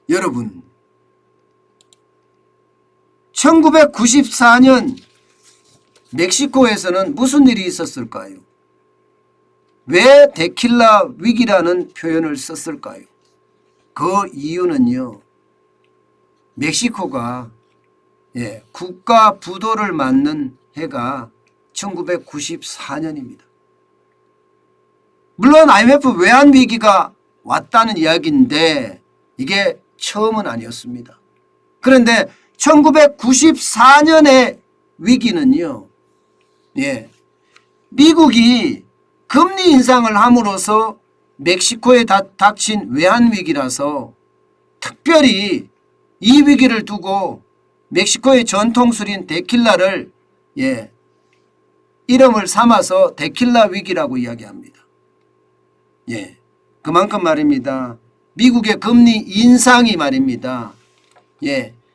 여러분 1994년 멕시코에서는 무슨 일이 있었을까요? 왜 데킬라 위기라는 표현을 썼을까요? 그 이유는요. 멕시코가 국가 부도를 맞는 해가 1994년입니다. 물론 IMF 외환위기가 왔다는 이야기인데 이게 처음은 아니었습니다. 그런데 1994년의 위기는요. 미국이 금리 인상을 함으로써 멕시코에 닥친 외환위기라서 특별히 이 위기를 두고 멕시코의 전통술인 데킬라를 이름을 삼아서 데킬라 위기라고 이야기합니다. 그만큼 말입니다. 미국의 금리 인상이 말입니다.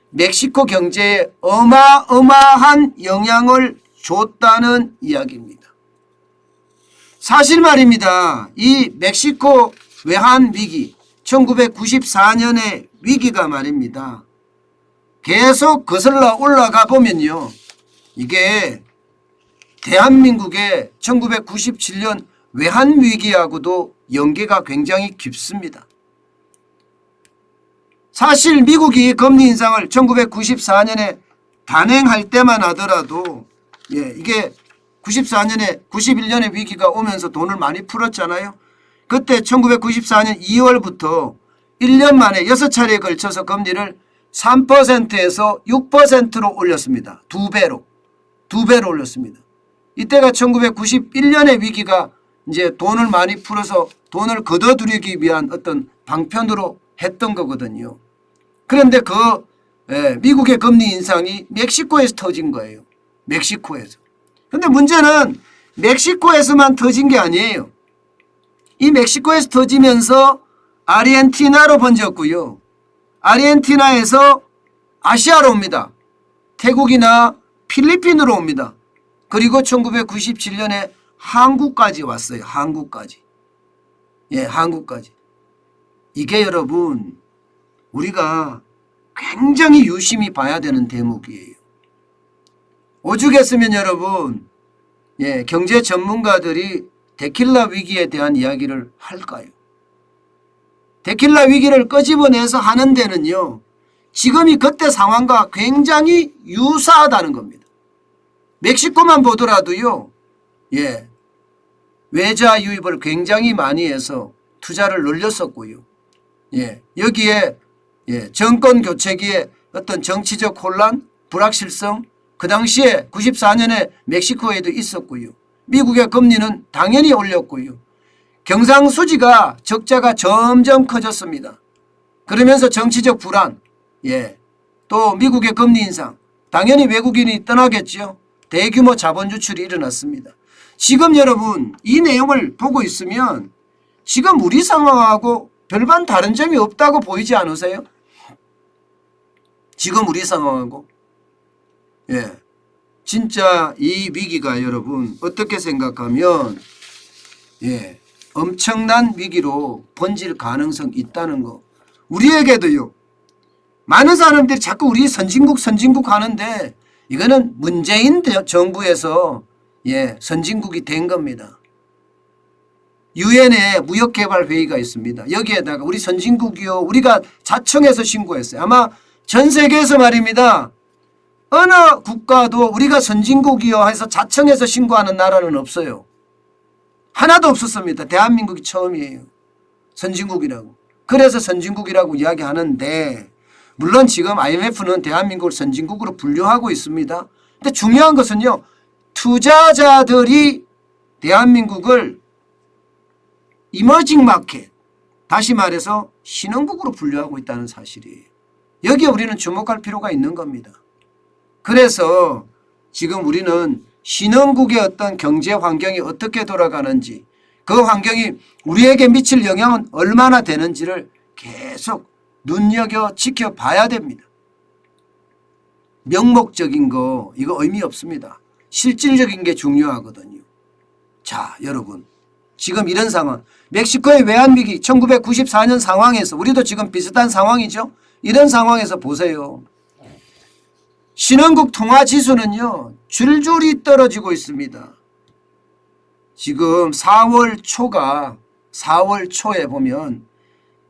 멕시코 경제에 어마어마한 영향을 줬다는 이야기입니다. 사실 말입니다. 이 멕시코 외환위기 1994년의 위기가 말입니다. 계속 거슬러 올라가 보면요. 이게 대한민국의 1997년 외환위기하고도 연계가 굉장히 깊습니다. 사실 미국이 금리 인상을 1994년에 단행할 때만 하더라도 이게 94년에 91년에 위기가 오면서 돈을 많이 풀었잖아요. 그때 1994년 2월부터 1년 만에 6차례에 걸쳐서 금리를 3%에서 6%로 올렸습니다. 두 배로 올렸습니다. 이때가 1991년의 위기가 이제 돈을 많이 풀어서 돈을 걷어들이기 위한 어떤 방편으로 했던 거거든요. 그런데 미국의 금리 인상이 멕시코에서 터진 거예요. 멕시코에서. 그런데 문제는 멕시코에서만 터진 게 아니에요. 이 멕시코에서 터지면서 아르헨티나로 번졌고요. 아르헨티나에서 아시아로 옵니다. 태국이나 필리핀으로 옵니다. 그리고 1997년에 한국까지 왔어요. 한국까지. 한국까지. 이게 여러분 우리가 굉장히 유심히 봐야 되는 대목이에요. 오죽했으면 여러분 경제 전문가들이 데킬라 위기에 대한 이야기를 할까요? 데킬라 위기를 끄집어내서 하는 데는요. 지금이 그때 상황과 굉장히 유사하다는 겁니다. 멕시코만 보더라도요. 외자 유입을 굉장히 많이 해서 투자를 늘렸었고요. 여기에 정권 교체기에 어떤 정치적 혼란, 불확실성 그 당시에 94년에 멕시코에도 있었고요. 미국의 금리는 당연히 올렸고요. 경상수지가 적자가 점점 커졌습니다. 그러면서 정치적 불안, 또 미국의 금리 인상, 당연히 외국인이 떠나겠죠. 대규모 자본 유출이 일어났습니다. 지금 여러분 이 내용을 보고 있으면 지금 우리 상황하고 별반 다른 점이 없다고 보이지 않으세요? 지금 우리 상황하고. 진짜 이 위기가 여러분 어떻게 생각하면 엄청난 위기로 번질 가능성이 있다는 거. 우리에게도요. 많은 사람들이 자꾸 우리 선진국 하는데 이거는 문재인 정부에서 선진국이 된 겁니다. 유엔에 무역개발회의가 있습니다. 여기에다가 우리 선진국이요. 우리가 자청해서 신고했어요. 아마 전 세계에서 말입니다. 어느 국가도 우리가 선진국이요 해서 자청해서 신고하는 나라는 없어요. 하나도 없었습니다. 대한민국이 처음이에요. 선진국이라고. 그래서 선진국이라고 이야기하는데 물론 지금 IMF는 대한민국을 선진국으로 분류하고 있습니다. 근데 중요한 것은요. 투자자들이 대한민국을 이머징 마켓, 다시 말해서 신흥국으로 분류하고 있다는 사실이에요. 여기에 우리는 주목할 필요가 있는 겁니다. 그래서 지금 우리는 신흥국의 어떤 경제 환경이 어떻게 돌아가는지 그 환경이 우리에게 미칠 영향은 얼마나 되는지를 계속 눈여겨 지켜봐야 됩니다. 명목적인 거 이거 의미 없습니다. 실질적인 게 중요하거든요. 자, 여러분 지금 이런 상황. 멕시코의 외환위기 1994년 상황에서 우리도 지금 비슷한 상황이죠. 이런 상황에서 보세요. 신흥국 통화지수는요. 줄줄이 떨어지고 있습니다. 지금 4월 초에 보면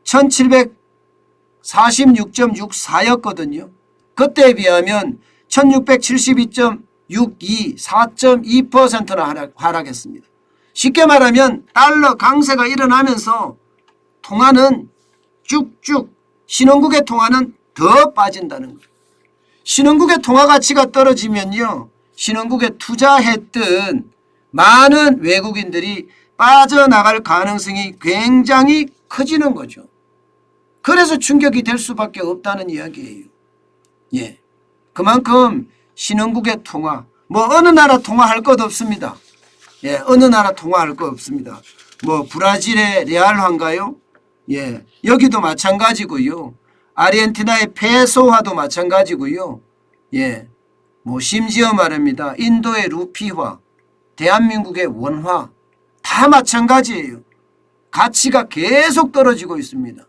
1746.64였거든요. 그때에 비하면 1672.62, 4.2%나 하락했습니다. 쉽게 말하면 달러 강세가 일어나면서 통화는 쭉쭉 신흥국의 통화는 더 빠진다는 거예요. 신흥국의 통화 가치가 떨어지면요. 신흥국에 투자했던 많은 외국인들이 빠져나갈 가능성이 굉장히 커지는 거죠. 그래서 충격이 될 수밖에 없다는 이야기예요. 예, 그만큼 신흥국의 통화, 뭐 어느 나라 통화할 것 없습니다. 예, 어느 나라 통화할 것 없습니다. 뭐 브라질의 레알화인가요? 예, 여기도 마찬가지고요. 아르헨티나의 페소화도 마찬가지고요. 예, 뭐 심지어 말입니다. 인도의 루피화, 대한민국의 원화 다 마찬가지예요. 가치가 계속 떨어지고 있습니다.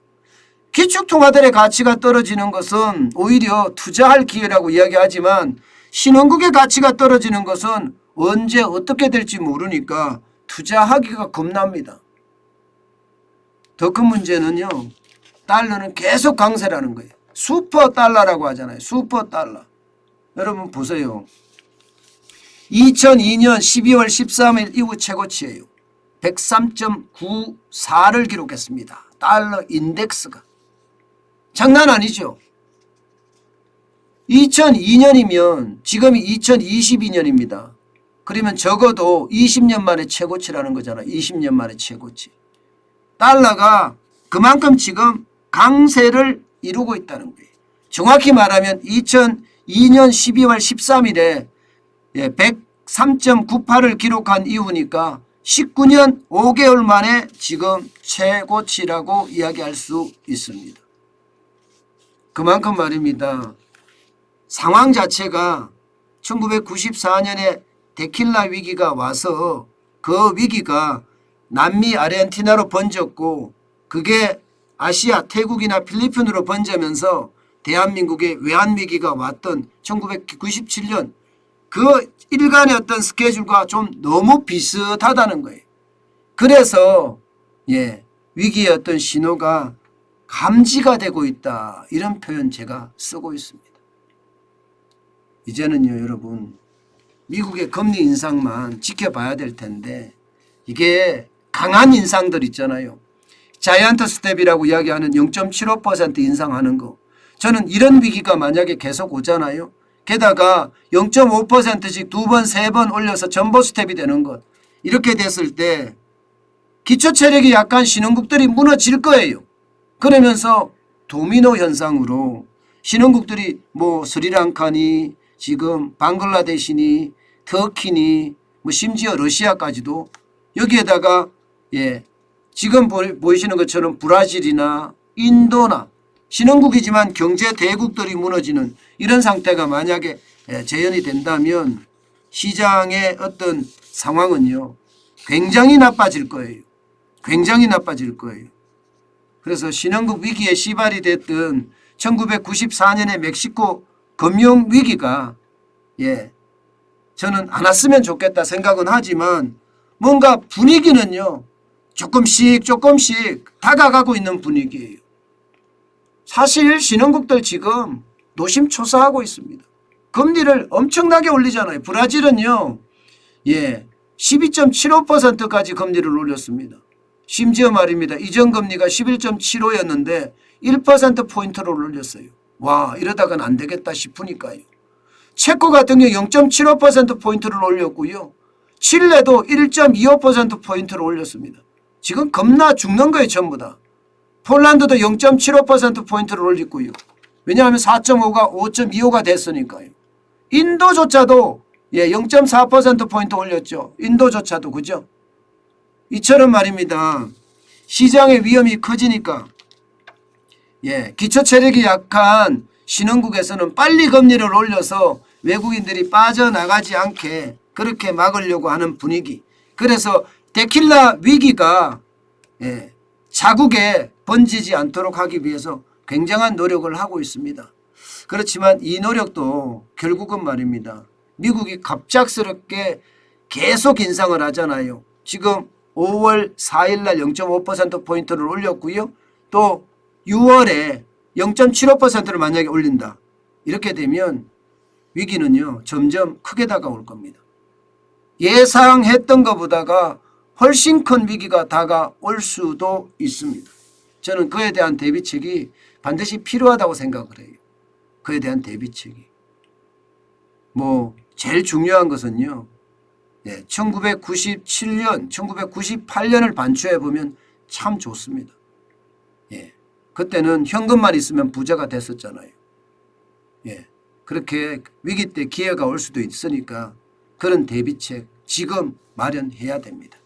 기축통화들의 가치가 떨어지는 것은 오히려 투자할 기회라고 이야기하지만 신흥국의 가치가 떨어지는 것은 언제 어떻게 될지 모르니까 투자하기가 겁납니다. 더 큰 문제는요. 달러는 계속 강세라는 거예요. 슈퍼달러라고 하잖아요. 슈퍼달러. 여러분 보세요. 2002년 12월 13일 이후 최고치예요. 103.94를 기록했습니다. 달러 인덱스가. 장난 아니죠. 2002년이면 지금이 2022년입니다. 그러면 적어도 20년 만에 최고치라는 거잖아요. 20년 만에 최고치. 달러가 그만큼 지금 강세를 이루고 있다는 거예요. 정확히 말하면 2002년 12월 13일에 103.98을 기록한 이후니까 19년 5개월 만에 지금 최고치라고 이야기할 수 있습니다. 그만큼 말입니다. 상황 자체가 1994년에 데킬라 위기가 와서 그 위기가 남미 아르헨티나로 번졌고 그게 아시아 태국이나 필리핀으로 번지면서 대한민국의 외환위기가 왔던 1997년 그 일간의 어떤 스케줄과 좀 너무 비슷하다는 거예요. 그래서 위기의 어떤 신호가 감지가 되고 있다. 이런 표현 제가 쓰고 있습니다. 이제는요 여러분 미국의 금리 인상만 지켜봐야 될 텐데 이게 강한 인상들 있잖아요. 자이언트 스텝이라고 이야기하는 0.75% 인상하는 거. 저는 이런 위기가 만약에 계속 오잖아요. 게다가 0.5%씩 두 번, 세 번 올려서 전보 스텝이 되는 것. 이렇게 됐을 때 기초체력이 약한 신흥국들이 무너질 거예요. 그러면서 도미노 현상으로 신흥국들이 뭐 스리랑카니 지금 방글라데시니 터키니 뭐 심지어 러시아까지도 여기에다가 지금 보이시는 것처럼 브라질이나 인도나 신흥국이지만 경제 대국들이 무너지는 이런 상태가 만약에 재현이 된다면 시장의 어떤 상황은요 굉장히 나빠질 거예요. 굉장히 나빠질 거예요. 그래서 신흥국 위기에 시발이 됐던 1994년의 멕시코 금융위기가 저는 안 왔으면 좋겠다 생각은 하지만 뭔가 분위기는요 조금씩 다가가고 있는 분위기예요. 사실 신흥국들 지금 노심초사하고 있습니다. 금리를 엄청나게 올리잖아요. 브라질은요 12.75%까지 금리를 올렸습니다. 심지어 말입니다. 이전 금리가 11.75였는데 1%포인트를 올렸어요. 와 이러다가는 안 되겠다 싶으니까요. 체코 같은 경우 0.75%포인트를 올렸고요. 칠레도 1.25%포인트를 올렸습니다. 지금 겁나 죽는 거예요. 전부 다. 폴란드도 0.75%포인트를 올리고요. 왜냐하면 4.5가 5.25가 됐으니까요. 인도조차도 0.4%포인트 올렸죠. 인도조차도 그죠. 이처럼 말입니다. 시장의 위험이 커지니까 기초체력이 약한 신흥국에서는 빨리 금리를 올려서 외국인들이 빠져나가지 않게 그렇게 막으려고 하는 분위기. 그래서 데킬라 위기가 자국에 번지지 않도록 하기 위해서 굉장한 노력을 하고 있습니다. 그렇지만 이 노력도 결국은 말입니다. 미국이 갑작스럽게 계속 인상을 하잖아요. 지금 5월 4일 날 0.5%포인트를 올렸고요. 또 6월에 0.75%를 만약에 올린다. 이렇게 되면 위기는요 점점 크게 다가올 겁니다. 예상했던 것보다가 훨씬 큰 위기가 다가올 수도 있습니다. 저는 그에 대한 대비책이 반드시 필요하다고 생각을 해요. 그에 대한 대비책이. 제일 중요한 것은요. 1997년, 1998년을 반추해 보면 참 좋습니다. 그때는 현금만 있으면 부자가 됐었잖아요. 그렇게 위기 때 기회가 올 수도 있으니까 그런 대비책 지금 마련해야 됩니다.